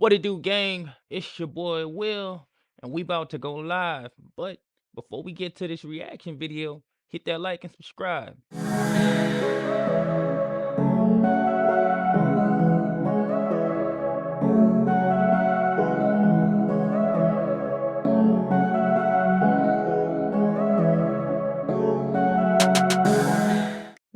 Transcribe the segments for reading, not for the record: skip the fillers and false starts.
What it do, gang? It's your boy Will, and we about to go live. But before we get to this reaction video, hit that like and subscribe.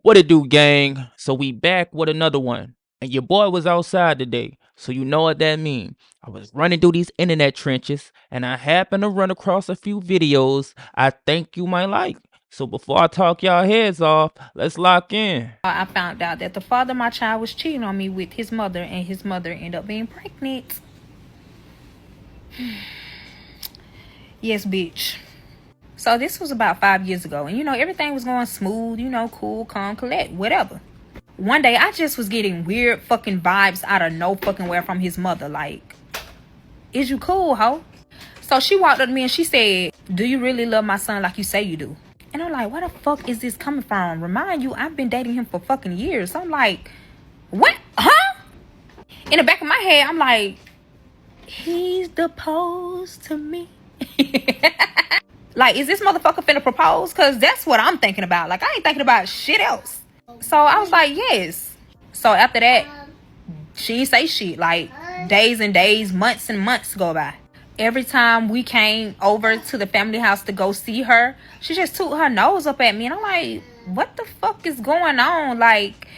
What it do, gang? So we back with another one. And your boy was outside today, so you know what that mean. I was running through these internet trenches, and I happened to run across a few videos I think you might like. So before I talk y'all heads off, let's lock in. I found out that the father of my child was cheating on me with his mother, and his mother ended up being pregnant. Yes, bitch. So this was about 5 years ago, and everything was going smooth, cool, calm, collect, whatever. One day I just was getting weird fucking vibes out of no fucking where from his mother. Like, is you cool, ho? So she walked up to me and she said, "Do you really love my son like you say you do?" And I'm like, where the fuck is this coming from? Remind you, I've been dating him for fucking years. I'm like, what? Huh? In the back of my head, I'm like, he's proposed to me. Like, is this motherfucker finna propose? Because that's what I'm thinking about. Like, I ain't thinking about shit else. So I was like, yes. So after that, she ain't say shit. Like, days and days, months and months go by. Every time we came over to the family house to go see her, she just took her nose up at me. And I'm like, what the fuck is going on? Like,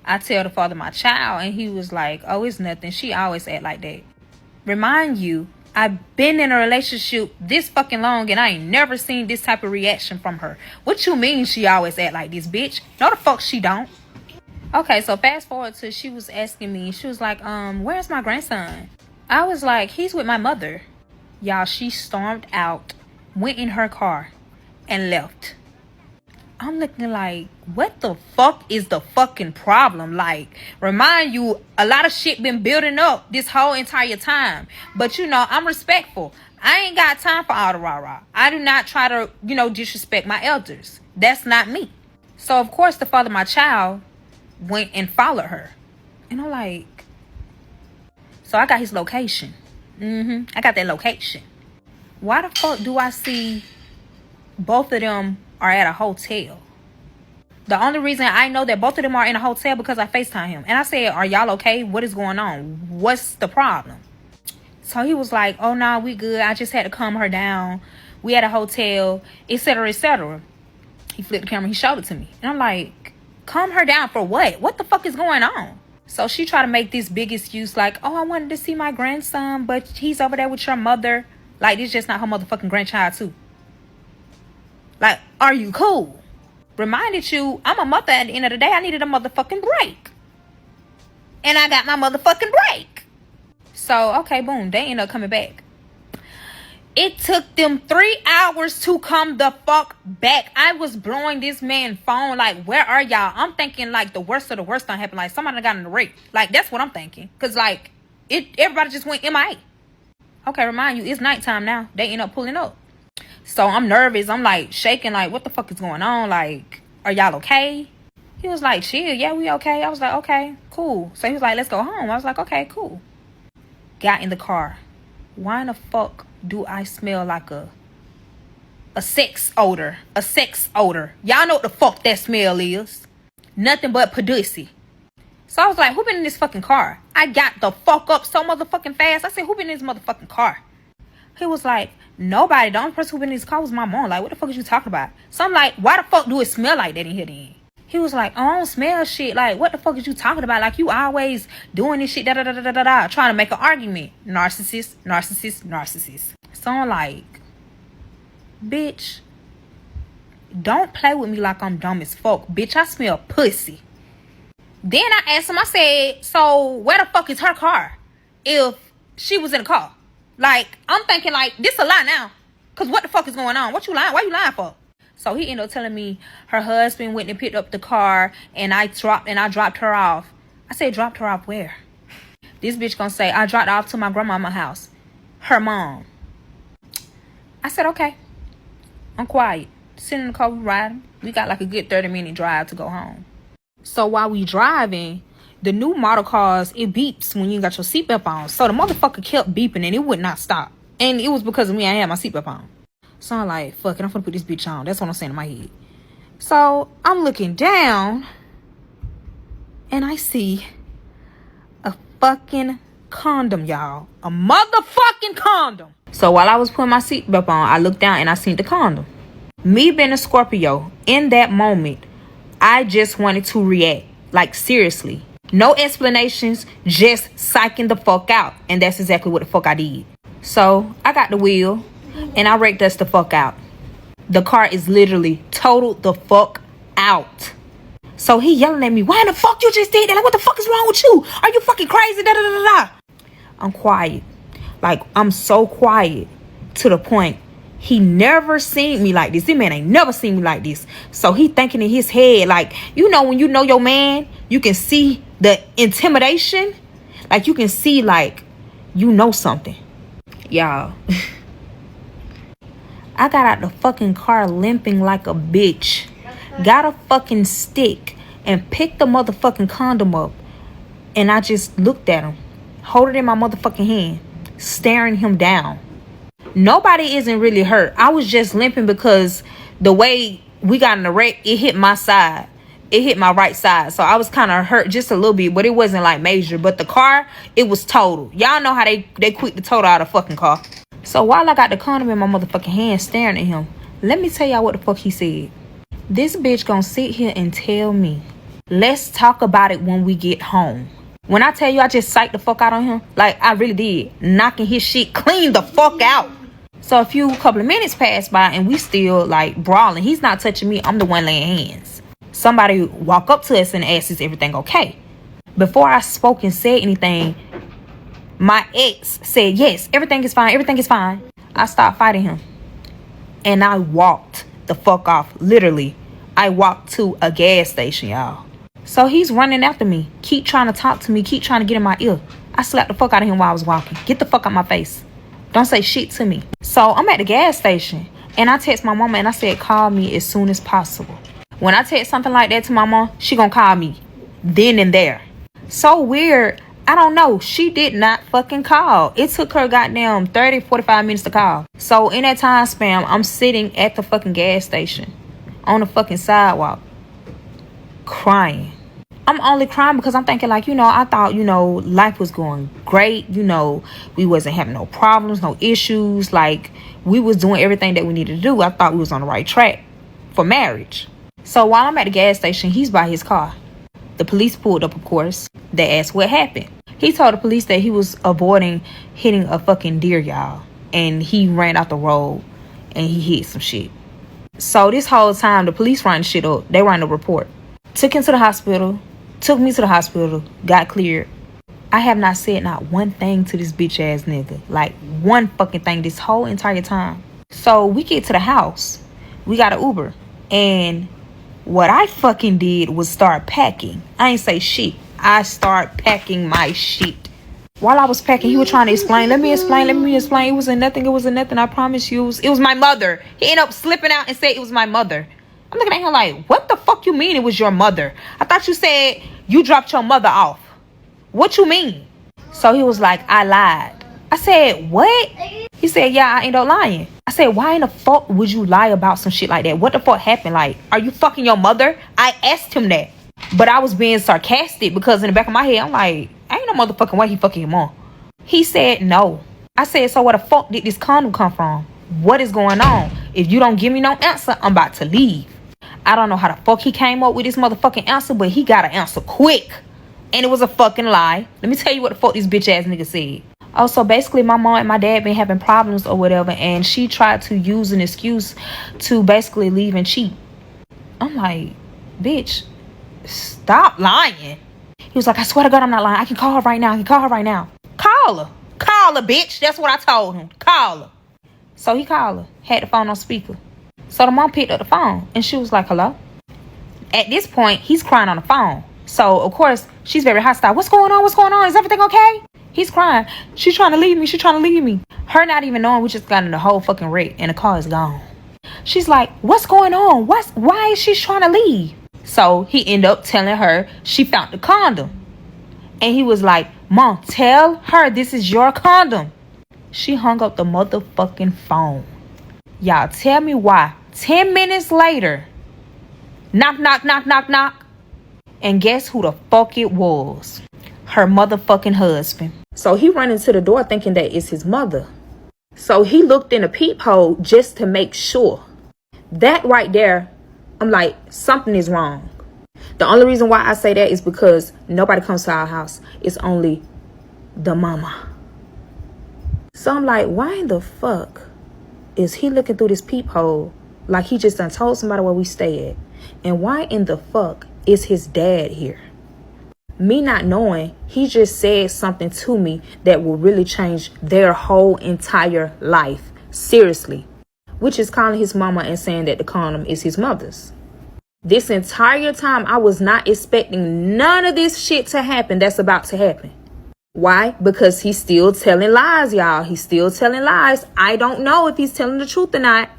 I tell the father of my child, and he was like, oh, it's nothing. She always act like that. Remind you, I've been in a relationship this fucking long, and I ain't never seen this type of reaction from her. What you mean she always act like this, bitch? No, the fuck she don't. Okay, so fast forward to she was asking me, she was like, where's my grandson? I was like, he's with my mother. Y'all, she stormed out, went in her car, and left. I'm looking like, what the fuck is the fucking problem? Like, remind you, a lot of shit been building up this whole entire time. But, I'm respectful. I ain't got time for all the rah-rah. I do not try to, disrespect my elders. That's not me. So, of course, the father of my child went and followed her. And I'm like, so I got his location. I got that location. Why the fuck do I see both of them are at a hotel? The only reason I know that both of them are in a hotel because I FaceTime him. And I said, are y'all okay? What is going on? What's the problem? So he was like, oh, no, we good. I just had to calm her down. We at a hotel, etc., etc. He flipped the camera. He showed it to me. And I'm like, calm her down for what? What the fuck is going on? So she tried to make this big excuse like, oh, I wanted to see my grandson, but he's over there with your mother. Like, this just not her motherfucking grandchild, too. Like, are you cool? Reminded you, I'm a mother at the end of the day. I needed a motherfucking break. And I got my motherfucking break. So, okay, boom. They end up coming back. It took them 3 hours to come the fuck back. I was blowing this man's phone like, where are y'all? I'm thinking like the worst of the worst done happened. Like somebody got in the rape. Like that's what I'm thinking. Cause like everybody just went MIA. Okay, remind you, it's nighttime now. They end up pulling up. So I'm nervous. I'm like shaking like, what the fuck is going on? Like, are y'all okay? He was like, chill. Yeah, we okay. I was like, okay, cool. So he was like, let's go home. I was like, okay, cool. Got in the car. Why in the fuck do I smell like a sex odor? A sex odor. Y'all know what the fuck that smell is. Nothing but pussy. So I was like, who been in this fucking car? I got the fuck up so motherfucking fast. I said, who been in this motherfucking car? He was like, nobody. The only person who been in this car was my mom. Like, what the fuck is you talking about? So I'm like, why the fuck do it smell like that in here then? He was like, oh, I don't smell shit. Like, what the fuck is you talking about? Like, you always doing this shit, da-da-da-da-da-da, trying to make an argument. Narcissist, narcissist, narcissist. So I'm like, bitch, don't play with me like I'm dumb as fuck. Bitch, I smell pussy. Then I asked him, I said, so where the fuck is her car if she was in the car? Like, I'm thinking like, this a lie now. Because what the fuck is going on? What you lying? Why you lying for? So he ended up telling me her husband went and picked up the car and I dropped her off. I said, dropped her off where? This bitch gonna say, I dropped her off to my grandmama's house. Her mom. I said, okay. I'm quiet. Sitting in the car, we riding. We got like a good 30-minute drive to go home. So while we driving, The new model cars, it beeps when you ain't got your seatbelt on. So the motherfucker kept beeping and it would not stop. And it was because of me, I had my seatbelt on. So I'm like, fuck it, I'm gonna put this bitch on. That's what I'm saying in my head. So I'm looking down and I see a fucking condom, y'all. A motherfucking condom. So while I was putting my seatbelt on, I looked down and I seen the condom. Me being a Scorpio, in that moment, I just wanted to react. Like, seriously. No explanations, just psyching the fuck out. And that's exactly what the fuck I did. So I got the wheel and I wrecked us the fuck out. The car is literally totaled the fuck out. So he yelling at me, why in the fuck you just did that? Like, what the fuck is wrong with you? Are you fucking crazy? Da da da da. I'm quiet. Like, I'm so quiet to the point he never seen me like this. This man ain't never seen me like this. So he thinking in his head, like, you know, when you know your man, you can see the intimidation. Like, you can see, like, you know something. Y'all. I got out the fucking car limping like a bitch. Got a fucking stick and picked the motherfucking condom up. And I just looked at him. Hold it in my motherfucking hand. Staring him down. Nobody isn't really hurt. I was just limping because the way we got in the wreck, it hit my side. It hit my right side. So I was kind of hurt just a little bit, but it wasn't like major. But the car, it was total. Y'all know how they quick to total out a fucking car. So while I got the condom in my motherfucking hand staring at him, let me tell y'all what the fuck he said. This bitch gonna sit here and tell me, let's talk about it when we get home. When I tell you I just psyched the fuck out on him, like I really did, knocking his shit clean the fuck out. So a couple of minutes passed by and we still like brawling. He's not touching me. I'm the one laying hands. Somebody walk up to us and ask, is everything okay? Before I spoke and said anything, my ex said, yes, everything is fine. Everything is fine. I stopped fighting him. And I walked the fuck off. Literally, I walked to a gas station, y'all. So he's running after me. Keep trying to talk to me. Keep trying to get in my ear. I slapped the fuck out of him while I was walking. Get the fuck out my face. Don't say shit to me. So I'm at the gas station. And I text my mama and I said, call me as soon as possible. When I text something like that to my mom, she gonna call me then and there. So weird. I don't know. She did not fucking call. It took her goddamn 30, 45 minutes to call. So in that time span, I'm sitting at the fucking gas station on the fucking sidewalk crying. I'm only crying because I'm thinking like, I thought, life was going great. We wasn't having no problems, no issues. Like, we was doing everything that we needed to do. I thought we was on the right track for marriage. So while I'm at the gas station, he's by his car. The police pulled up, of course. They asked what happened. He told the police that he was avoiding hitting a fucking deer, y'all. And he ran out the road and he hit some shit. So this whole time, the police ran shit up. They ran a report. Took him to the hospital. Took me to the hospital. Got cleared. I have not said not one thing to this bitch ass nigga. Like, one fucking thing this whole entire time. So we get to the house. We got an Uber. And what I fucking did was start packing. I ain't say shit. I start packing my shit. While I was packing, he was trying to explain. Let me explain. It wasn't nothing. I promise you. It was my mother. He ended up slipping out and said it was my mother. I'm looking at him like, what the fuck you mean it was your mother? I thought you said you dropped your mother off. What you mean? So he was like, I lied. I said, what? He said, yeah, I ain't no lying. I said, why in the fuck would you lie about some shit like that? What the fuck happened? Like, are you fucking your mother? I asked him that. But I was being sarcastic because in the back of my head, I'm like, ain't no motherfucking way he fucking your mom. He said no. I said, so where the fuck did this condom come from? What is going on? If you don't give me no answer, I'm about to leave. I don't know how the fuck he came up with this motherfucking answer, but he got an answer quick. And it was a fucking lie. Let me tell you what the fuck this bitch ass nigga said. Oh, so basically my mom and my dad been having problems or whatever, and she tried to use an excuse to basically leave and cheat. I'm like, bitch, stop lying. He was like, I swear to God, I'm not lying. I can call her right now. Call her. Call her, bitch. That's what I told him. Call her. So he called her. Had the phone on speaker. So the mom picked up the phone and she was like, hello? At this point, he's crying on the phone. So, of course, she's very hostile. What's going on? Is everything okay? He's crying. She's trying to leave me. Her not even knowing we just got in the whole fucking wreck and the car is gone. She's like, what's going on? Why is she trying to leave? So he ended up telling her she found the condom. And he was like, Mom, tell her this is your condom. She hung up the motherfucking phone. Y'all tell me why. 10 minutes later, knock, knock, knock, knock, knock. And guess who the fuck it was? Her motherfucking husband. So he run into the door thinking that it's his mother. So he looked in a peephole just to make sure. That right there, I'm like, something is wrong. The only reason why I say that is because nobody comes to our house. It's only the mama. So I'm like, why in the fuck is he looking through this peephole like he just done told somebody where we stay at? And why in the fuck is his dad here? Me not knowing, he just said something to me that will really change their whole entire life. Seriously. Which is calling his mama and saying that the condom is his mother's. This entire time, I was not expecting none of this shit to happen that's about to happen. Why? Because he's still telling lies, y'all. He's still telling lies. I don't know if he's telling the truth or not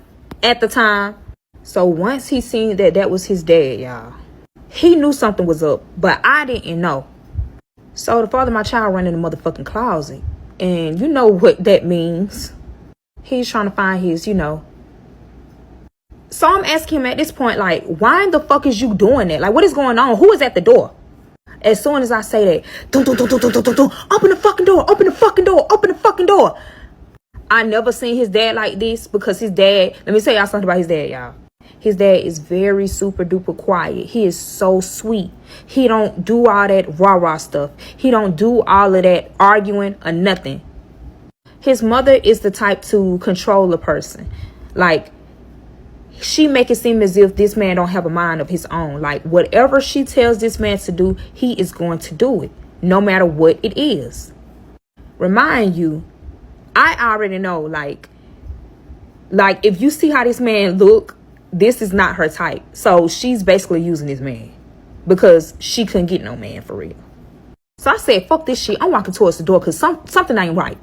at the time. So once he seen that that was his dad, y'all, he knew something was up, but I didn't know. So the father of my child ran in the motherfucking closet. And you know what that means. He's trying to find his, So I'm asking him at this point, like, why in the fuck is you doing that? Like, what is going on? Who is at the door? As soon as I say that, dun, dun, dun, dun, dun, dun, dun, dun, open the fucking door, open the fucking door, open the fucking door. I never seen his dad like this because his dad, let me tell y'all something about his dad, y'all. His dad is very super duper quiet. He is so sweet. He don't do all that rah-rah stuff. He don't do all of that arguing or nothing. His mother is the type to control a person. Like, she make it seem as if this man don't have a mind of his own. Like, whatever she tells this man to do, he is going to do it, no matter what it is. Remind you, I already know, like if you see how this man look, this is not her type. So she's basically using this man because she couldn't get no man for real. So I said, fuck this shit. I'm walking towards the door because something ain't right.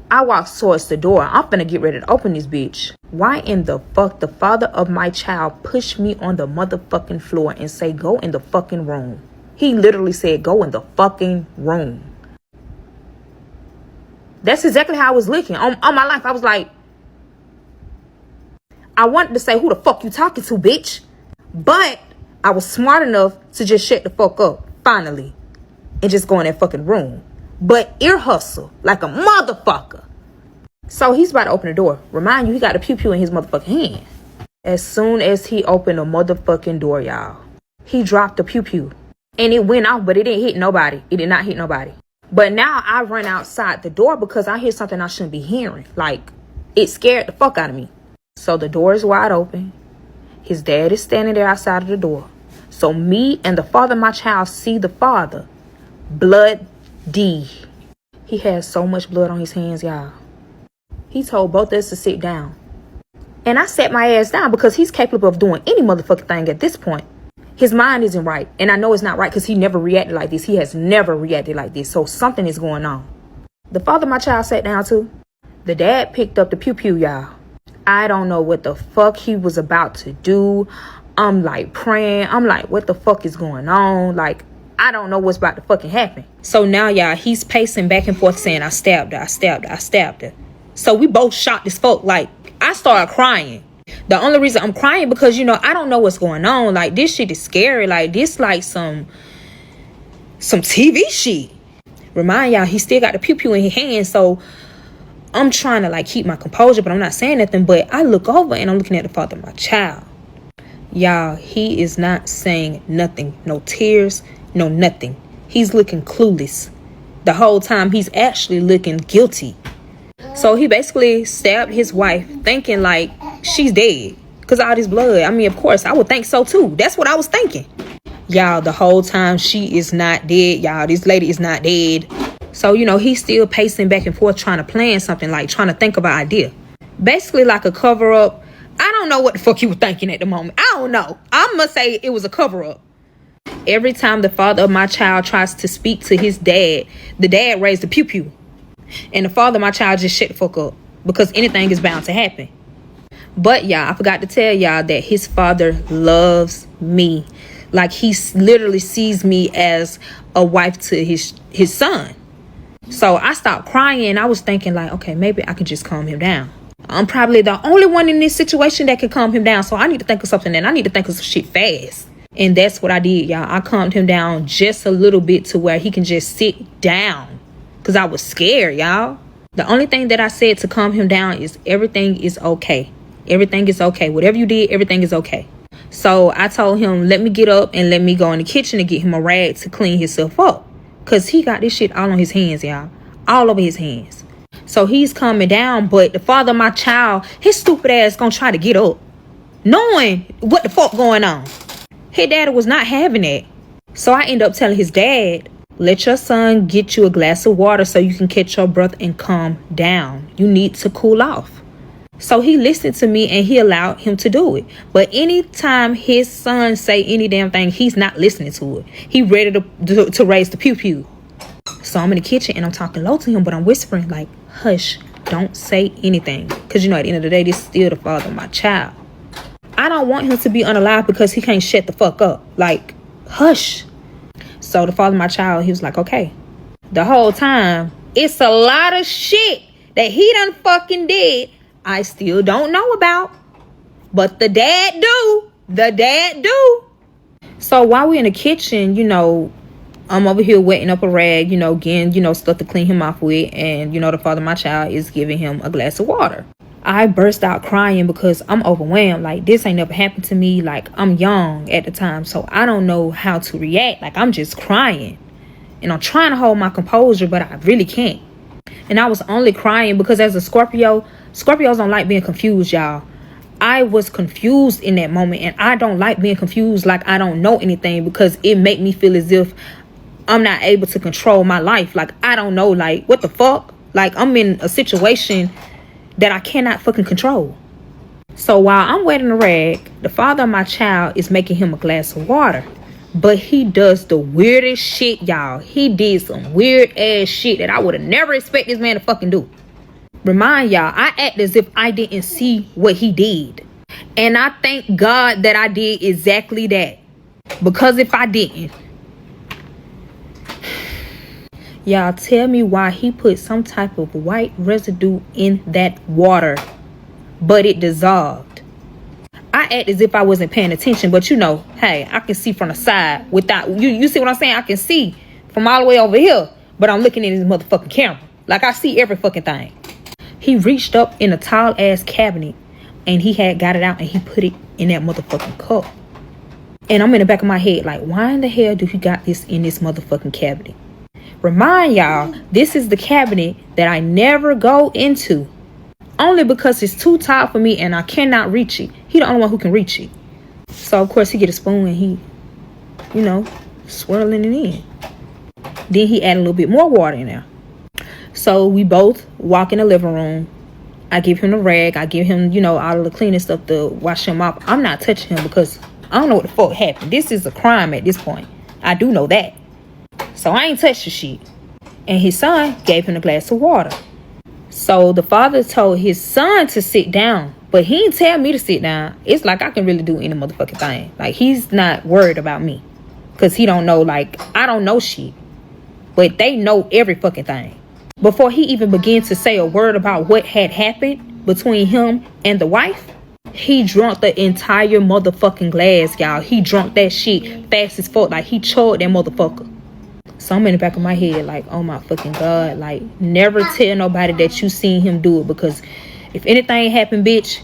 I walk towards the door. I'm finna get ready to open this bitch. Why in the fuck the father of my child pushed me on the motherfucking floor and say, go in the fucking room? He literally said, go in the fucking room. That's exactly how I was looking. On my life, I was like, I wanted to say, who the fuck you talking to, bitch? But I was smart enough to just shut the fuck up, finally, and just go in that fucking room. But ear hustle like a motherfucker. So he's about to open the door. Remind you, he got a pew-pew in his motherfucking hand. As soon as he opened the motherfucking door, y'all, he dropped the pew-pew. And it went off, but it didn't hit nobody. It did not hit nobody. But now I run outside the door because I hear something I shouldn't be hearing. Like, it scared the fuck out of me. So the door is wide open. His dad is standing there outside of the door. So me and the father of my child see the father. Blood D. He has so much blood on his hands, y'all. He told both of us to sit down. And I sat my ass down because he's capable of doing any motherfucking thing at this point. His mind isn't right. And I know it's not right because he never reacted like this. He has never reacted like this. So something is going on. The father of my child sat down too. The dad picked up the pew-pew, y'all. I don't know what the fuck he was about to do. I'm like praying. I'm like, what the fuck is going on? Like, I don't know what's about to fucking happen. So now, y'all, he's pacing back and forth saying, I stabbed her, I stabbed her, I stabbed her. So we both shocked as fuck. Like, I started crying. The only reason I'm crying because, I don't know what's going on. Like, this shit is scary. Like, this like some TV shit. Remind y'all, he still got the pew-pew in his hand. So I'm trying to, like, keep my composure, but I'm not saying nothing. But I look over and I'm looking at the father of my child. Y'all, he is not saying nothing. No tears, no nothing. He's looking clueless. The whole time he's actually looking guilty. So he basically stabbed his wife thinking like she's dead because all this blood. I mean, of course, I would think so too. That's what I was thinking. Y'all, the whole time she is not dead. Y'all, this lady is not dead. So, he's still pacing back and forth trying to plan something, like trying to think of an idea. Basically like a cover up. I don't know what the fuck he was thinking at the moment. I don't know. I'm going to say it was a cover up. Every time the father of my child tries to speak to his dad, the dad raised the pew-pew. And the father of my child just shut the fuck up because anything is bound to happen. But y'all, I forgot to tell y'all that his father loves me Like he literally sees me as a wife to his son. So I stopped crying. I was thinking like, okay, maybe I can just calm him down. I'm probably the only one in this situation that can calm him down. So I need to think of something, and I need to think of some shit fast. And that's what I did, y'all. I calmed him down just a little bit to where he can just sit down. Because I was scared, y'all. The only thing that I said to calm him down is everything is okay. Everything is okay. Whatever you did, everything is okay. So I told him, let me get up and let me go in the kitchen and get him a rag to clean himself up. Because he got this shit all on his hands, y'all. All over his hands. So he's calming down, but the father of my child, his stupid ass gonna try to get up, knowing what the fuck going on. His daddy was not having it. So I end up telling his dad, let your son get you a glass of water so you can catch your breath and calm down. You need to cool off. So he listened to me and he allowed him to do it. But anytime his son say any damn thing, he's not listening to it. He ready to raise the pew-pew. So I'm in the kitchen and I'm talking low to him, but I'm whispering like, hush, don't say anything. Because, you know, at the end of the day, this is still the father of my child. I don't want him to be unalive because he can't shut the fuck up. Like, hush. So the father of my child, he was like, okay. The whole time, it's a lot of shit that he done fucking did I still don't know about. But the dad do. The dad do. So while we're in the kitchen, you know, I'm over here wetting up a rag, you know, getting, you know, stuff to clean him off with. And, you know, the father of my child is giving him a glass of water. I burst out crying because I'm overwhelmed. Like, this ain't never happened to me. Like, I'm young at the time, so I don't know how to react. Like, I'm just crying. And I'm trying to hold my composure, but I really can't. And I was only crying because as a Scorpio, Scorpios don't like being confused, y'all. I was confused in that moment, and I don't like being confused like I don't know anything because it make me feel as if I'm not able to control my life. Like, I don't know, like, what the fuck? Like, I'm in a situation that I cannot fucking control. So while I'm wetting the rag, the father of my child is making him a glass of water. But he does the weirdest shit, y'all. He did some weird ass shit that I would have never expected this man to fucking do. Remind y'all, I act as if I didn't see what he did. And I thank God that I did exactly that. Because if I didn't, y'all tell me why he put some type of white residue in that water, but it dissolved. I act as if I wasn't paying attention, but you know, hey, I can see from the side without you see what I'm saying? I can see from all the way over here, but I'm looking at his motherfucking camera. Like, I see every fucking thing. He reached up in a tall ass cabinet and he had got it out and he put it in that motherfucking cup. And I'm in the back of my head like, why in the hell do he got this in this motherfucking cabinet? Remind y'all, this is the cabinet that I never go into. Only because it's too tall for me and I cannot reach it. He the only one who can reach it. So, of course, he get a spoon and he, you know, swirling it in. Then he add a little bit more water in there. So, we both walk in the living room. I give him the rag. I give him, you know, all of the cleaning stuff to wash him off. I'm not touching him because I don't know what the fuck happened. This is a crime at this point. I do know that. So I ain't touched the shit. And his son gave him a glass of water. So the father told his son to sit down. But he didn't tell me to sit down. It's like I can really do any motherfucking thing. Like, he's not worried about me. Because he don't know, like, I don't know shit. But they know every fucking thing. Before he even began to say a word about what had happened between him and the wife, he drunk the entire motherfucking glass, y'all. He drunk that shit fast as fuck. Like, he chugged that motherfucker. So I'm in the back of my head like, oh my fucking God. Like, never tell nobody that you seen him do it. Because if anything happened, bitch,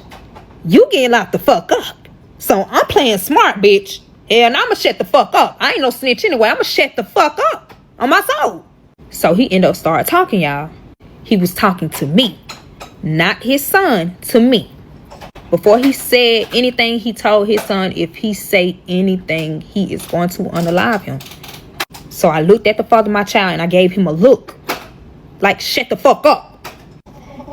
you get locked the fuck up. So I'm playing smart, bitch. And I'ma shut the fuck up. I ain't no snitch anyway. I'ma shut the fuck up on my soul. So he ended up started talking, y'all. He was talking to me. Not his son, to me. Before he said anything, he told his son if he say anything, he is going to unalive him. So I looked at the father of my child and I gave him a look. Like, shut the fuck up.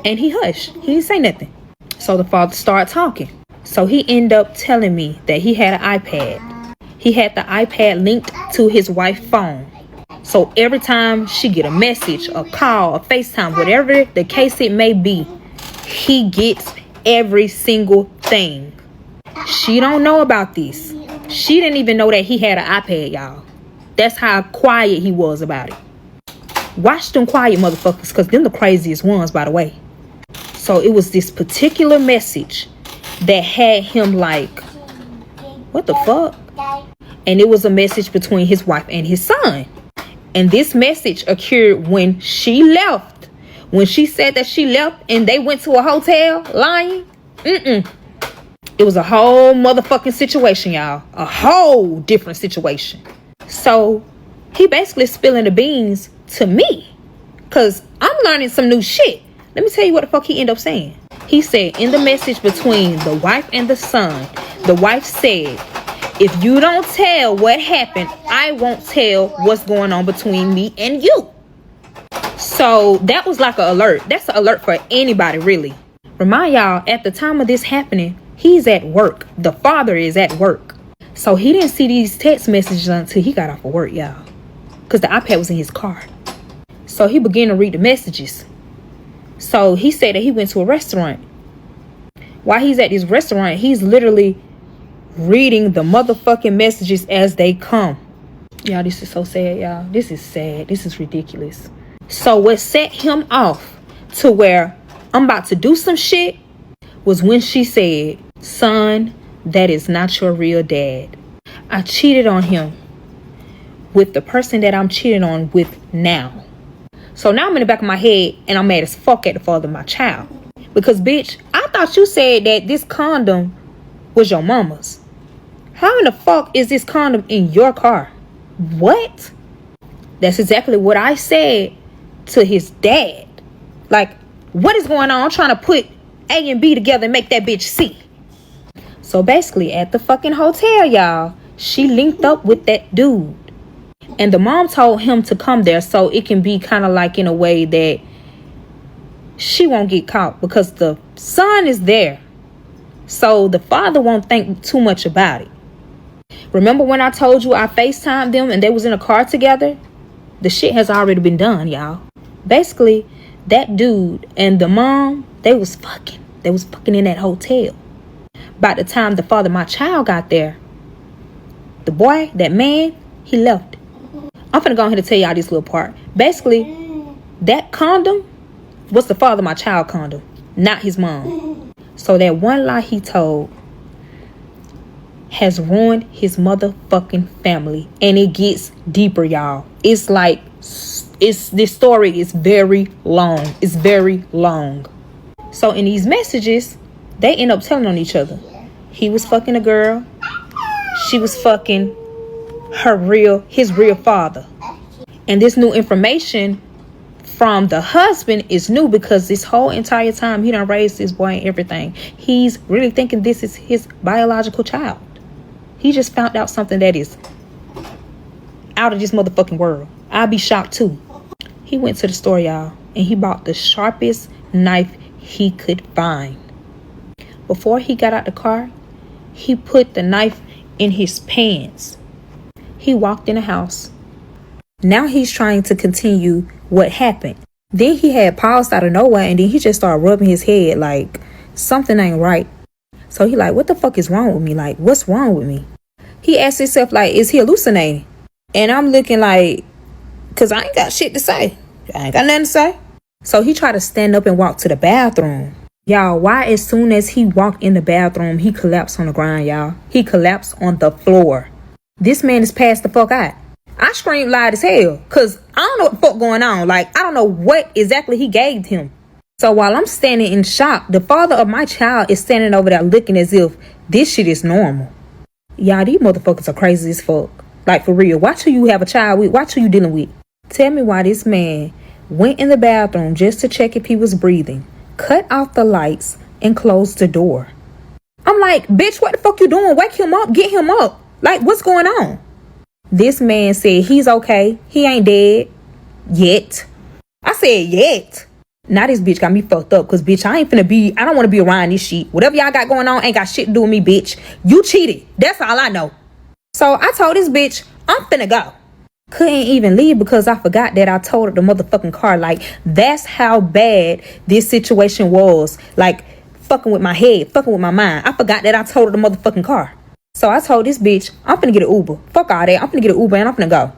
And he hushed. He didn't say nothing. So the father started talking. So he ended up telling me that he had an iPad. He had the iPad linked to his wife's phone. So every time she get a message, a call, a FaceTime, whatever the case it may be, he gets every single thing. She don't know about this. She didn't even know that he had an iPad, y'all. That's how quiet he was about it. Watch them quiet motherfuckers, because them the craziest ones, by the way. So it was this particular message that had him like, what the fuck? And it was a message between his wife and his son. And this message occurred when she left. When she said that she left and they went to a hotel lying. It was a whole motherfucking situation, y'all. A whole different situation. So he basically spilling the beans to me, because I'm learning some new shit. Let me tell you what the fuck he ended up saying. He said in the message between the wife and the son, the wife said, if you don't tell what happened, I won't tell what's going on between me and you. So that was like an alert. That's an alert for anybody, really. Remind y'all, at the time of this happening, he's at work. The father is at work. So he didn't see these text messages until he got off of work, y'all. Because the iPad was in his car. So he began to read the messages. So he said that he went to a restaurant. While he's at this restaurant, he's literally reading the motherfucking messages as they come. Y'all, this is so sad, y'all. This is sad. This is ridiculous. So what set him off to where I'm about to do some shit was when she said, son, that is not your real dad. I cheated on him with the person that I'm cheating on with now. So now I'm in the back of my head and I'm mad as fuck at the father of my child. Because, bitch, I thought you said that this condom was your mama's. How in the fuck is this condom in your car? What? That's exactly what I said to his dad. Like, what is going on? I'm trying to put A and B together and make that bitch C. So basically, at the fucking hotel, y'all, she linked up with that dude. And the mom told him to come there so it can be kind of like in a way that she won't get caught, because the son is there. So the father won't think too much about it. Remember when I told you I FaceTimed them and they was in a car together? The shit has already been done, y'all. Basically, that dude and the mom, they was fucking. They was fucking in that hotel. By the time the father of my child got there, the boy, that man, he left. I'm finna go ahead and tell y'all this little part. Basically, that condom was the father of my child condom, not his mom. So that one lie he told has ruined his motherfucking family. And it gets deeper, y'all. It's like, this story is very long. It's very long. So in these messages, they end up telling on each other. He was fucking a girl. She was fucking his real father. And this new information from the husband is new, because this whole entire time he done raised this boy and everything. He's really thinking this is his biological child. He just found out something that is out of this motherfucking world. I'll be shocked too. He went to the store, y'all, and he bought the sharpest knife he could find. Before he got out the car, he put the knife in his pants. He walked in the house. Now he's trying to continue what happened. Then he had paused out of nowhere, and then he just started rubbing his head like something ain't right. So he like, what the fuck is wrong with me? Like, what's wrong with me? He asked himself, like, is he hallucinating? And I'm looking like, because I ain't got shit to say. I ain't got nothing to say. So he tried to stand up and walk to the bathroom. Y'all, why as soon as he walked in the bathroom, he collapsed on the ground, y'all. He collapsed on the floor. This man is passed the fuck out. I screamed loud as hell, because I don't know what the fuck going on. Like, I don't know what exactly he gave him. So while I'm standing in shock, the father of my child is standing over there looking as if this shit is normal. Y'all, these motherfuckers are crazy as fuck. Like, for real. Watch who you have a child with. Watch who you dealing with. Tell me why this man went in the bathroom just to check if he was breathing, cut off the lights, and closed the door. I'm like, bitch, what the fuck you doing? Wake him up. Get him up. Like, what's going on? This man said he's okay. He ain't dead. Yet. I said yet. Now this bitch got me fucked up, because bitch, I don't want to be around this shit. Whatever y'all got going on ain't got shit to do with me, bitch. You cheated. That's all I know. So I told this bitch, I'm finna go. Couldn't even leave because I forgot that I told the motherfucking car. Like, that's how bad this situation was. Like, fucking with my head, fucking with my mind. I forgot that I told the motherfucking car. So I told this bitch, I'm finna get an Uber. Fuck all that. I'm finna get an Uber and I'm finna go.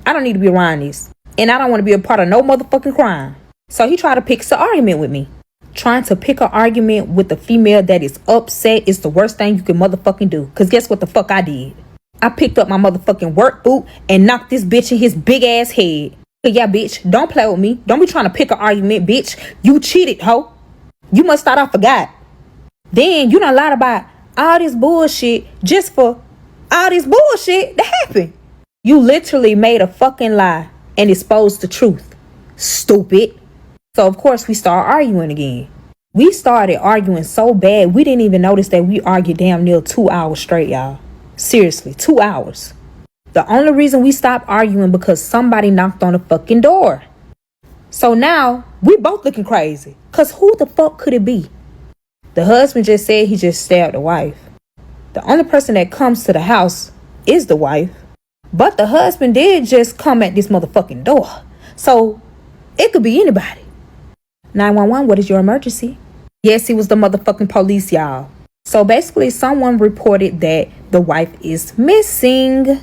I don't need to be around this. And I don't want to be a part of no motherfucking crime. So he tried to pick an argument with me. Trying to pick an argument with a female that is upset is the worst thing you can motherfucking do. Because guess what the fuck I did? I picked up my motherfucking work boot and knocked this bitch in his big ass head. But yeah, bitch, don't play with me. Don't be trying to pick an argument, bitch. You cheated, hoe. You must thought I forgot. Then you done lied about all this bullshit just for all this bullshit that happened. You literally made a fucking lie and exposed the truth. Stupid. So of course we start arguing again. We started arguing so bad we didn't even notice that we argued damn near 2 hours straight, y'all. Seriously, 2 hours. The only reason we stopped arguing because somebody knocked on the fucking door. So now we both looking crazy. Cause who the fuck could it be? The husband just said he just stabbed the wife. The only person that comes to the house is the wife. But the husband did just come at this motherfucking door. So it could be anybody. 911, what is your emergency? Yes, it was the motherfucking police, y'all. So basically someone reported that the wife is missing.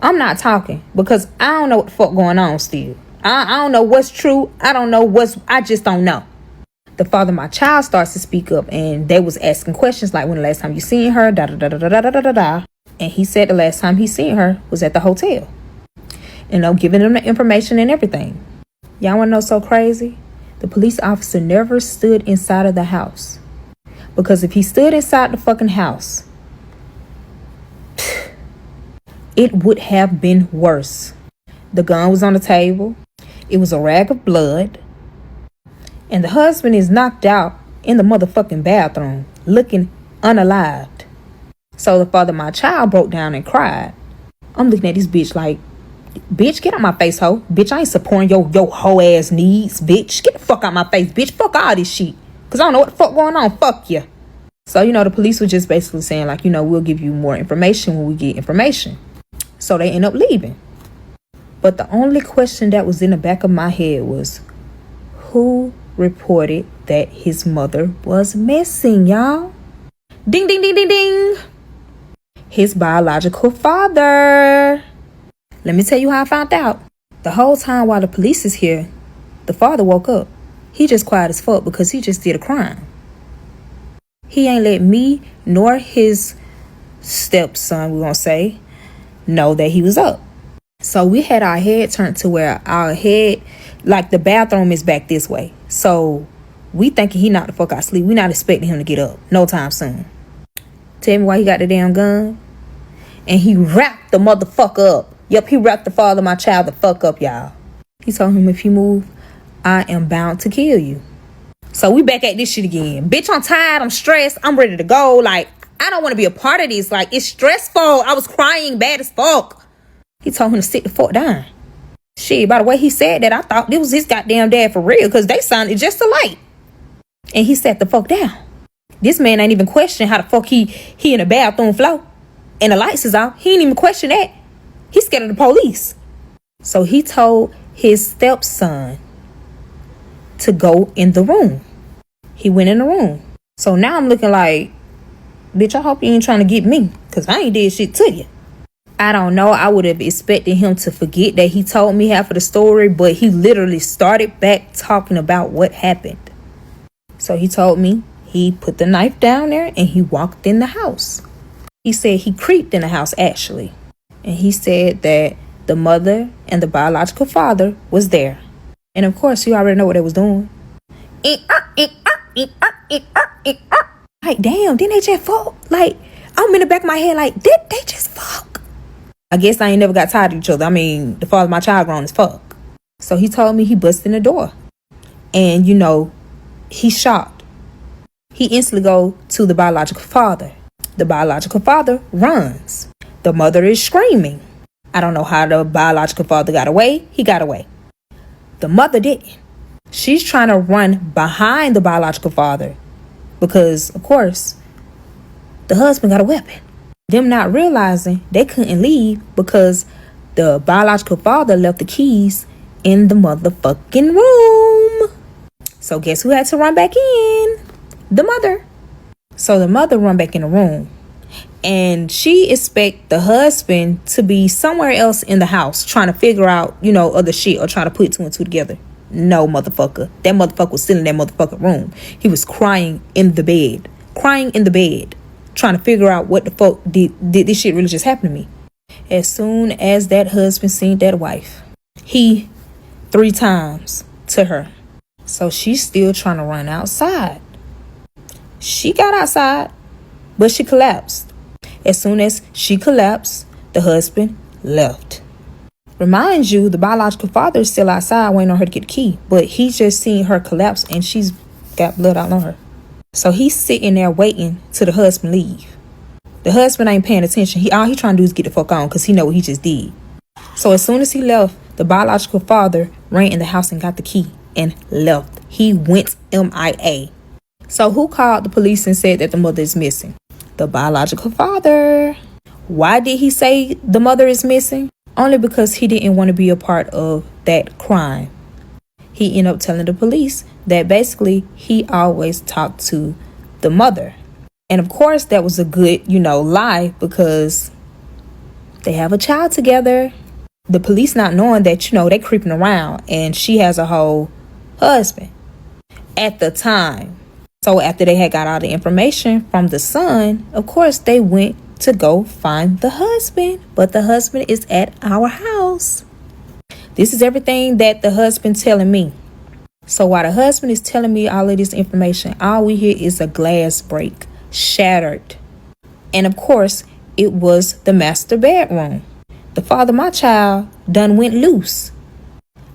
I'm not talking because I don't know what the fuck going on still. I don't know what's true. I just don't know. The father of my child starts to speak up and they was asking questions like when the last time you seen her, da da da da da da da da da. And he said the last time he seen her was at the hotel. And I'm giving them the information and everything. Y'all wanna know so crazy? The police officer never stood inside of the house. Because if he stood inside the fucking house, it would have been worse. The gun was on the table. It was a rag of blood. And the husband is knocked out in the motherfucking bathroom, looking unalived. So the father of my child broke down and cried. I'm looking at this bitch like, bitch, get out my face, hoe. Bitch, I ain't supporting your hoe ass needs, bitch. Get the fuck out my face, bitch. Fuck all this shit. Cause I don't know what the fuck going on. Fuck you. So, the police were just basically saying like, we'll give you more information when we get information. So they end up leaving. But the only question that was in the back of my head was, who reported that his mother was missing, y'all? Ding, ding, ding, ding, ding. His biological father. Let me tell you how I found out. The whole time while the police is here, the father woke up. He just quiet as fuck because he just did a crime. He ain't let me nor his stepson, we're gonna say, know that he was up. So we had our head turned to where our head, like the bathroom is back this way. So we thinking he knocked the fuck out of sleep. We not expecting him to get up no time soon. Tell me why he got the damn gun. And he wrapped the motherfucker up. Yep, he wrapped the father of my child the fuck up, y'all. He told him, if you move, I am bound to kill you. So we back at this shit again. Bitch, I'm tired. I'm stressed. I'm ready to go. Like, I don't want to be a part of this. Like, it's stressful. I was crying bad as fuck. He told him to sit the fuck down. Shit, by the way he said that, I thought this was his goddamn dad for real, because they sounded just alike. And he sat the fuck down. This man ain't even questioning how the fuck he in the bathroom floor and the lights is off. He ain't even question that. He's scared of the police. So he told his stepson to go in the room. He went in the room. So now I'm looking like, bitch, I hope you ain't trying to get me, because I ain't did shit to you. I don't know. I would have expected him to forget that he told me half of the story, but he literally started back talking about what happened. So he told me he put the knife down there and he walked in the house. He said he creeped in the house, actually. And he said that the mother and the biological father was there. And of course, you already know what they was doing. Like, damn, didn't they just fuck? Like, I'm in the back of my head like, did they just fuck? I guess I ain't never got tired of each other. I mean, the father of my child grown as fuck. So he told me he busted in the door. And, he's shocked. He instantly go to the biological father. The biological father runs. The mother is screaming. I don't know how the biological father got away. He got away. The mother didn't. She's trying to run behind the biological father because, of course, the husband got a weapon. Them not realizing they couldn't leave because the biological father left the keys in the motherfucking room. So guess who had to run back in? The mother. So the mother run back in the room. And she expect the husband to be somewhere else in the house trying to figure out, other shit or trying to put two and two together. No, motherfucker. That motherfucker was still in that motherfucking room. He was crying in the bed. Trying to figure out what the fuck did this shit really just happen to me. As soon as that husband seen that wife, he 3 times to her. So she's still trying to run outside. She got outside, but she collapsed. As soon as she collapsed, the husband left. Remind you, the biological father is still outside waiting on her to get the key, but he just seen her collapse and she's got blood all on her. So he's sitting there waiting till the husband leave. The husband ain't paying attention. All he trying to do is get the fuck on because he know what he just did. So as soon as he left, the biological father ran in the house and got the key and left. He went MIA. So who called the police and said that the mother is missing? The biological father. Why did he say the mother is missing? Only because he didn't want to be a part of that crime. He ended up telling the police that basically he always talked to the mother. And of course that was a good, lie because they have a child together. The police not knowing that, they creeping around and she has a whole husband at the time. So after they had got all the information from the son, of course they went to go find the husband. But the husband is at our house. This is everything that the husband telling me. So while the husband is telling me all of this information, all we hear is a glass break, shattered. And of course, it was the master bedroom. The father of my child done went loose.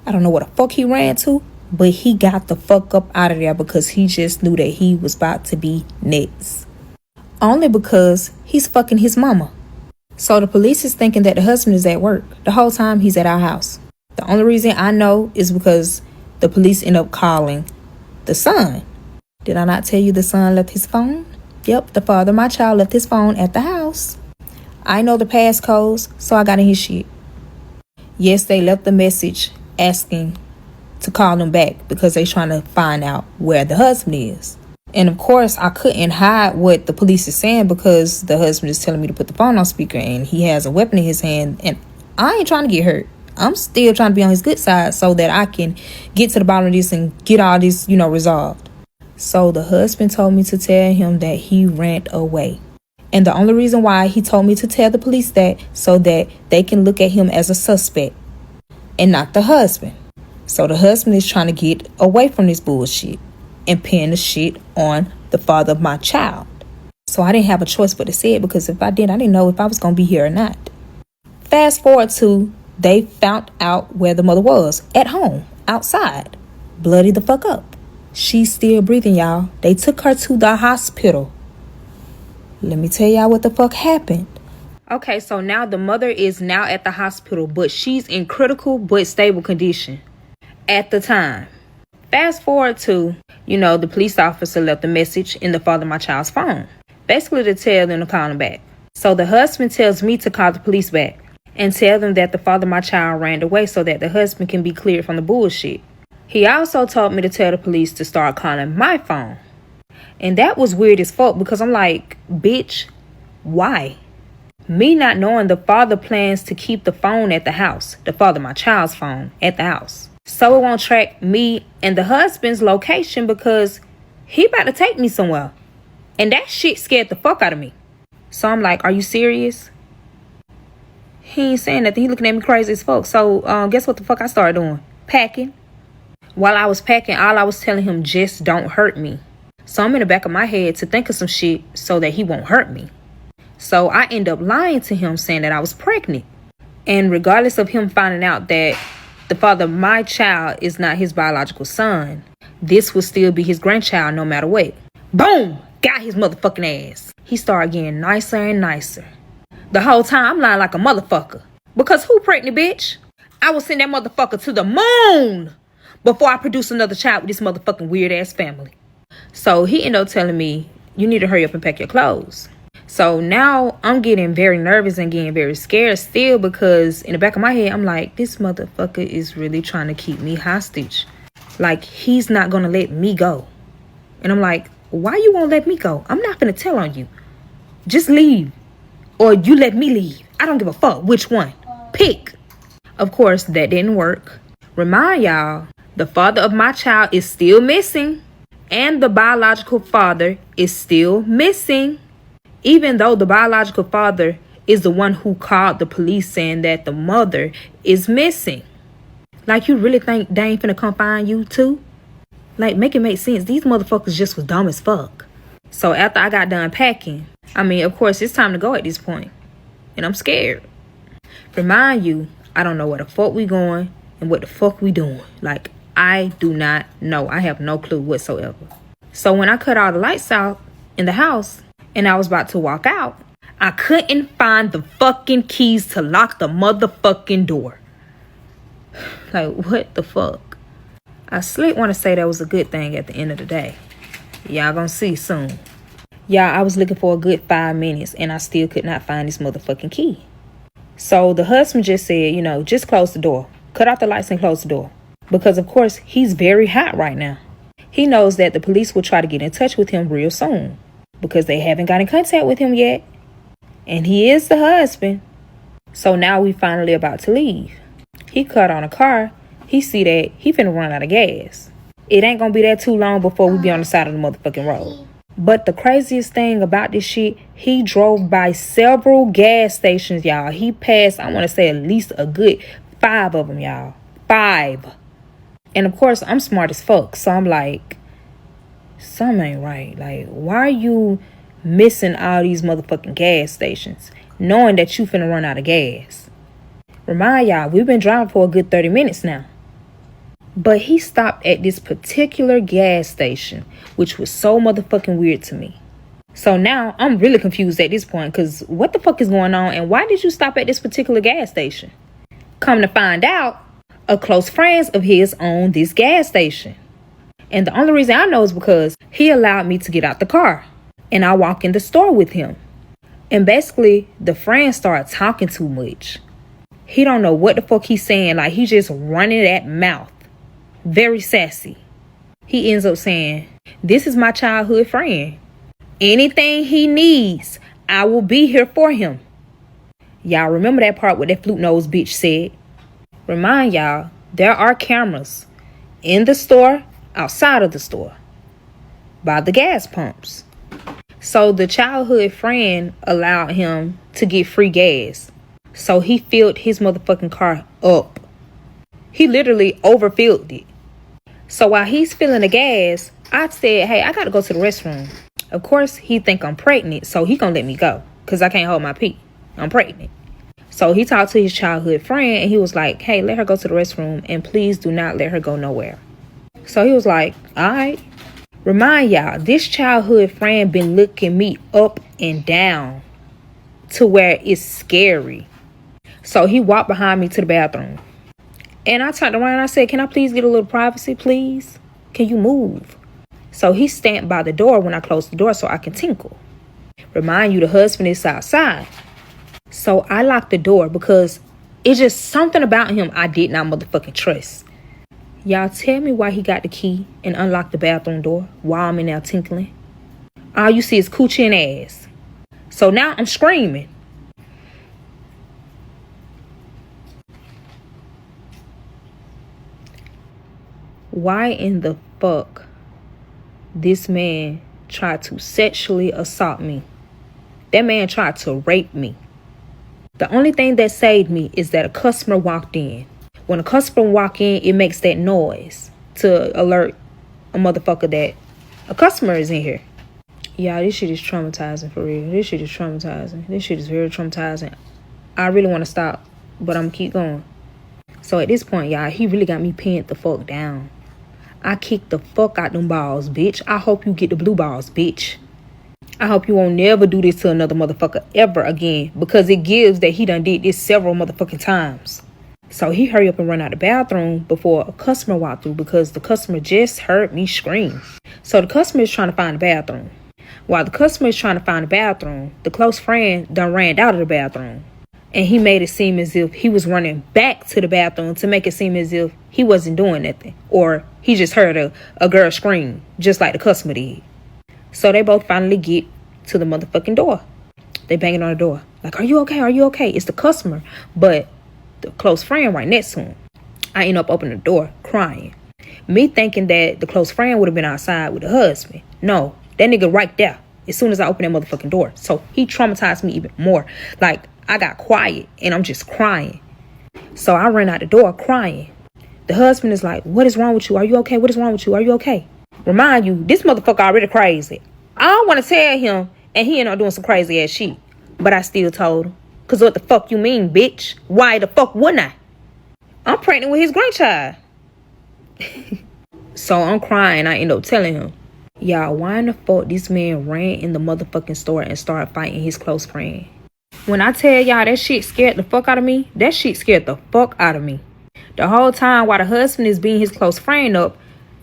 I don't know what the fuck he ran to, but he got the fuck up out of there because he just knew that he was about to be next. Only because he's fucking his mama. So the police is thinking that the husband is at work. The whole time he's at our house. The only reason I know is because the police end up calling the son. Did I not tell you the son left his phone? Yep, the father of my child left his phone at the house. I know the passcodes, so I got in his shit. Yes, they left the message asking to call them back because they trying to find out where the husband is. And of course, I couldn't hide what the police is saying because the husband is telling me to put the phone on speaker and he has a weapon in his hand and I ain't trying to get hurt. I'm still trying to be on his good side so that I can get to the bottom of this and get all this, resolved. So the husband told me to tell him that he ran away. And the only reason why he told me to tell the police that so that they can look at him as a suspect and not the husband. So the husband is trying to get away from this bullshit and pin the shit on the father of my child. So I didn't have a choice but to say it because if I did, I didn't know if I was going to be here or not. Fast forward to they found out where the mother was at home, outside, bloody the fuck up. She's still breathing, y'all. They took her to the hospital. Let me tell y'all what the fuck happened. Okay, so now the mother is now at the hospital, but she's in critical but stable condition at the time. Fast forward to, the police officer left a message in the father of my child's phone, basically to tell them to call him back. So the husband tells me to call the police back and tell them that the father of my child ran away so that the husband can be cleared from the bullshit. He also told me to tell the police to start calling my phone. And that was weird as fuck because I'm like, bitch, why? Me not knowing the father plans to keep the phone at the house, the father of my child's phone at the house. So it won't track me and the husband's location because he about to take me somewhere. And that shit scared the fuck out of me. So I'm like, are you serious? He ain't saying nothing. He looking at me crazy as fuck. So guess what the fuck I started doing? Packing. While I was packing, all I was telling him, just don't hurt me. So I'm in the back of my head to think of some shit so that he won't hurt me. So I end up lying to him saying that I was pregnant. And regardless of him finding out that the father of my child is not his biological son, this will still be his grandchild no matter what. Boom! Got his motherfucking ass. He started getting nicer and nicer. The whole time I'm lying like a motherfucker. Because who pregnant, bitch? I will send that motherfucker to the moon before I produce another child with this motherfucking weird ass family. So he ended up telling me, you need to hurry up and pack your clothes. So now I'm getting very nervous and getting very scared still because in the back of my head, I'm like, this motherfucker is really trying to keep me hostage. Like, he's not going to let me go. And I'm like, why you won't let me go? I'm not going to tell on you. Just leave. Or you let me leave. I don't give a fuck which one. Pick. Of course, that didn't work. Remind y'all, the father of my child is still missing. And the biological father is still missing. Even though the biological father is the one who called the police saying that the mother is missing. Like, you really think they ain't finna come find you too? Like, make it make sense. These motherfuckers just was dumb as fuck. So after I got done packing, of course, it's time to go at this point. And I'm scared. Remind you, I don't know where the fuck we going and what the fuck we doing. Like, I do not know. I have no clue whatsoever. So when I cut all the lights out in the house and I was about to walk out, I couldn't find the fucking keys to lock the motherfucking door. Like, what the fuck? I slick want to say that was a good thing at the end of the day. Y'all gonna see soon. Y'all, I was looking for a good 5 minutes and I still could not find this motherfucking key. So the husband just said, just close the door. Cut off the lights and close the door. Because, of course, he's very hot right now. He knows that the police will try to get in touch with him real soon. Because they haven't got in contact with him yet. And he is the husband. So now we finally about to leave. He cut on a car. He see that he finna run out of gas. It ain't gonna be that too long before we be on the side of the motherfucking road. But the craziest thing about this shit, he drove by several gas stations, y'all. He passed, I want to say, at least a good 5 of them, y'all. 5. And of course, I'm smart as fuck. So I'm like, something ain't right. Like, why are you missing all these motherfucking gas stations, knowing that you finna run out of gas? Remind y'all, we've been driving for a good 30 minutes now. But he stopped at this particular gas station, which was so motherfucking weird to me. So now I'm really confused at this point, because what the fuck is going on, and why did you stop at this particular gas station? Come to find out, a close friend of his owned this gas station. And the only reason I know is because he allowed me to get out the car. And I walk in the store with him. And basically, the friend started talking too much. He don't know what the fuck he's saying. Like, he just running that mouth. Very sassy. He ends up saying, "This is my childhood friend. Anything he needs, I will be here for him." Y'all remember that part what that flute nose bitch said? Remind y'all, there are cameras in the store, outside of the store, by the gas pumps. So the childhood friend allowed him to get free gas. So he filled his motherfucking car up. He literally overfilled it. So while he's filling the gas, I said, "Hey, I gotta go to the restroom." Of course, he think I'm pregnant, so he gonna let me go, because I can't hold my pee. I'm pregnant. So he talked to his childhood friend, and he was like, "Hey, let her go to the restroom, and please do not let her go nowhere." So he was like, "All right." Remind y'all, this childhood friend been looking me up and down to where it's scary. So he walked behind me to the bathroom. And I turned around and I said, "Can I please get a little privacy, please? Can you move?" So he stamped by the door when I closed the door so I can tinkle. Remind you, the husband is outside. So I locked the door because it's just something about him I did not motherfucking trust. Y'all tell me why he got the key and unlocked the bathroom door while I'm in there tinkling. All you see is coochie and ass. So now I'm screaming. Why in the fuck this man tried to sexually assault me? That man tried to rape me. The only thing that saved me is that a customer walked in. When a customer walk in, it makes that noise to alert a motherfucker that a customer is in here. Yeah, this shit is traumatizing for real. This shit is traumatizing. This shit is very traumatizing. I really want to stop, but I'm gonna keep going. So at this point, y'all, he really got me pinned the fuck down. I kicked the fuck out them balls, bitch. I hope you get the blue balls, bitch. I hope you won't never do this to another motherfucker ever again, because it gives that he done did this several motherfucking times. So he hurry up and run out the bathroom before a customer walked through, because the customer just heard me scream. So the customer is trying to find the bathroom. While the customer is trying to find the bathroom, the close friend done ran out of the bathroom. And he made it seem as if he was running back to the bathroom to make it seem as if he wasn't doing nothing. Or he just heard a girl scream, just like the customer did. So they both finally get to the motherfucking door. They banging on the door. Like, are you okay? Are you okay? It's the customer, but the close friend right next to him. I end up opening the door, crying. Me thinking that the close friend would have been outside with the husband. No, that nigga right there. As soon as I opened that motherfucking door. So he traumatized me even more. Like, I got quiet and I'm just crying. So I ran out the door crying. The husband is like, what is wrong with you? Are you okay? What is wrong with you? Are you okay? Remind you, this motherfucker already crazy. I don't want to tell him and he ended up doing some crazy ass shit. But I still told him. Cause what the fuck you mean, bitch? Why the fuck wouldn't I? I'm pregnant with his grandchild. So I'm crying. I end up telling him, y'all, why in the fuck this man ran in the motherfucking store and started fighting his close friend? When I tell y'all that shit scared the fuck out of me, that shit scared the fuck out of me. The whole time while the husband is beating his close friend up,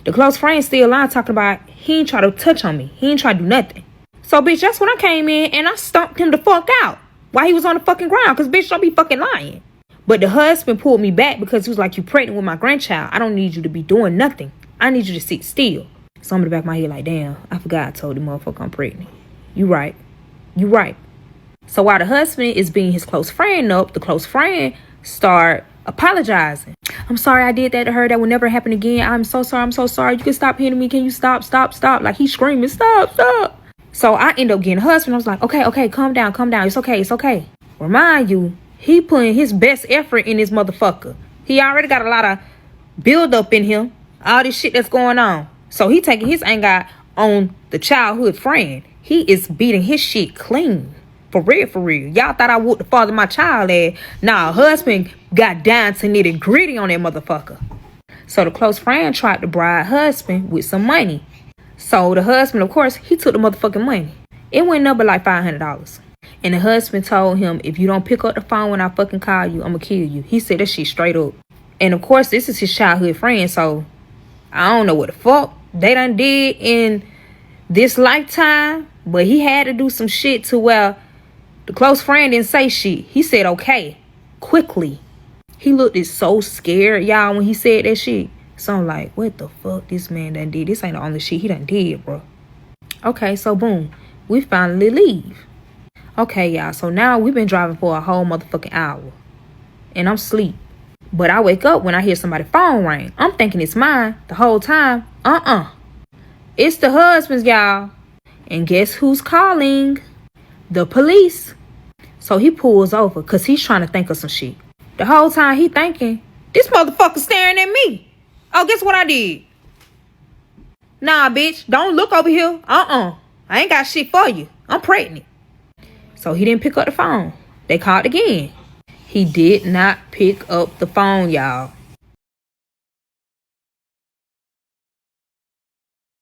the close friend still lying talking about he ain't try to touch on me. He ain't try to do nothing. So bitch, that's when I came in and I stomped him the fuck out while he was on the fucking ground. Cause bitch, don't be fucking lying. But the husband pulled me back because he was like, you pregnant with my grandchild. I don't need you to be doing nothing. I need you to sit still. So I'm in the back of my head like, damn, I forgot I told the motherfucker I'm pregnant. You right. You right. So while the husband is being his close friend up, the close friend start apologizing. I'm sorry I did that to her. That will never happen again. I'm so sorry. I'm so sorry. You can stop hitting me. Can you stop? Stop. Stop. Like he's screaming, stop, stop. So I end up getting the husband. I was like, okay, calm down, calm down. It's okay, it's okay. Remind you, he putting his best effort in this motherfucker. He already got a lot of build up in him. All this shit that's going on. So he taking his anger on the childhood friend. He is beating his shit clean. For real, for real. Y'all thought I whooped the father of my child at. Nah, husband got down to nitty gritty on that motherfucker. So the close friend tried to bribe husband with some money. So the husband, of course, he took the motherfucking money. It went up like $500. And the husband told him, if you don't pick up the phone when I fucking call you, I'm gonna kill you. He said that shit straight up. And of course, this is his childhood friend, so I don't know what the fuck they done did in this lifetime, but he had to do some shit to where the close friend didn't say shit. He said, okay, quickly. He looked so scared, y'all, when he said that shit. So I'm like, what the fuck this man done did? This ain't the only shit he done did, bro. Okay, so boom. We finally leave. Okay, y'all. So now we've been driving for a whole motherfucking hour. And I'm asleep. But I wake up when I hear somebody's phone ring. I'm thinking it's mine the whole time. It's the husband's, y'all. And guess who's calling? The police. So he pulls over because he's trying to think of some shit. The whole time he thinking, this motherfucker staring at me. Oh, guess what I did? Nah, bitch, don't look over here. I ain't got shit for you. I'm pregnant. So he didn't pick up the phone. They called again. He did not pick up the phone, y'all.